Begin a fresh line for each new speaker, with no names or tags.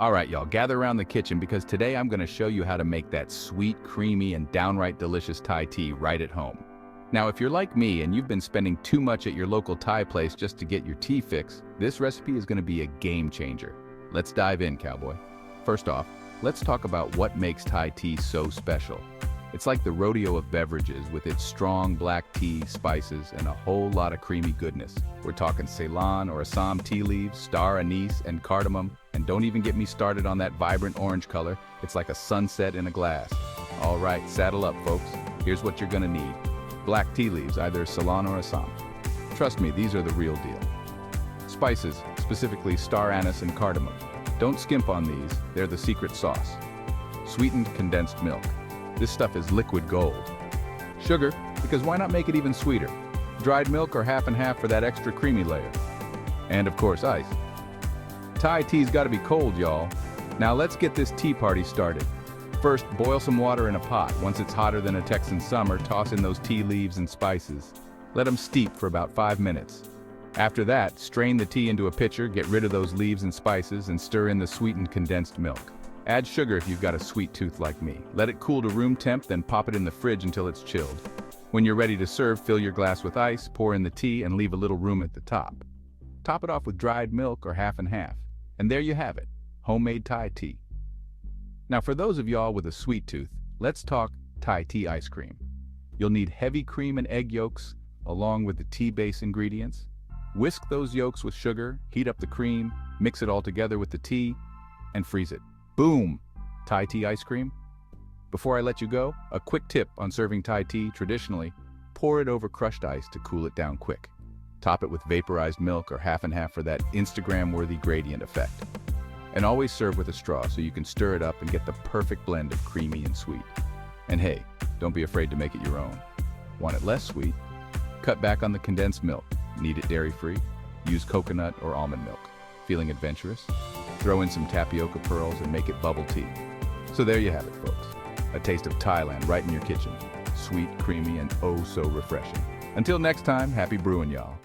All right, y'all, gather around the kitchen because today I'm going to show you how to make that sweet, creamy, and downright delicious Thai tea right at home. Now, if you're like me and you've been spending too much at your local Thai place just to get your tea fix, this recipe is going to be a game changer. Let's dive in, cowboy. First off, let's talk about what makes Thai tea so special. It's like the rodeo of beverages with its strong black tea, spices, and a whole lot of creamy goodness. We're talking Ceylon or Assam tea leaves, star anise, and cardamom. And don't even get me started on that vibrant orange color. It's like a sunset in a glass. All right, saddle up, folks. Here's what you're gonna need. Black tea leaves, either Ceylon or Assam. Trust me, these are the real deal. Spices, specifically star anise and cardamom. Don't skimp on these, they're the secret sauce. Sweetened condensed milk. This stuff is liquid gold. Sugar, because why not make it even sweeter? Dried milk or half and half for that extra creamy layer. And of course, ice. Thai tea's gotta be cold, y'all. Now let's get this tea party started. First, boil some water in a pot. Once it's hotter than a Texan summer, toss in those tea leaves and spices. Let them steep for about 5 minutes. After that, strain the tea into a pitcher, get rid of those leaves and spices, and stir in the sweetened condensed milk. Add sugar if you've got a sweet tooth like me. Let it cool to room temp, then pop it in the fridge until it's chilled. When you're ready to serve, fill your glass with ice, pour in the tea, and leave a little room at the top. Top it off with dried milk or half and half. And there you have it, homemade Thai tea. Now for those of y'all with a sweet tooth, let's talk Thai tea ice cream. You'll need heavy cream and egg yolks, along with the tea base ingredients. Whisk those yolks with sugar, heat up the cream, mix it all together with the tea, and freeze it. Boom! Thai tea ice cream. Before I let you go, a quick tip on serving Thai tea traditionally, pour it over crushed ice to cool it down quick. Top it with vaporized milk or half and half for that Instagram-worthy gradient effect. And always serve with a straw so you can stir it up and get the perfect blend of creamy and sweet. And hey, don't be afraid to make it your own. Want it less sweet? Cut back on the condensed milk. Need it dairy-free? Use coconut or almond milk. Feeling adventurous? Throw in some tapioca pearls and make it bubble tea. So there you have it, folks. A taste of Thailand right in your kitchen. Sweet, creamy, and oh so refreshing. Until next time, happy brewing, y'all.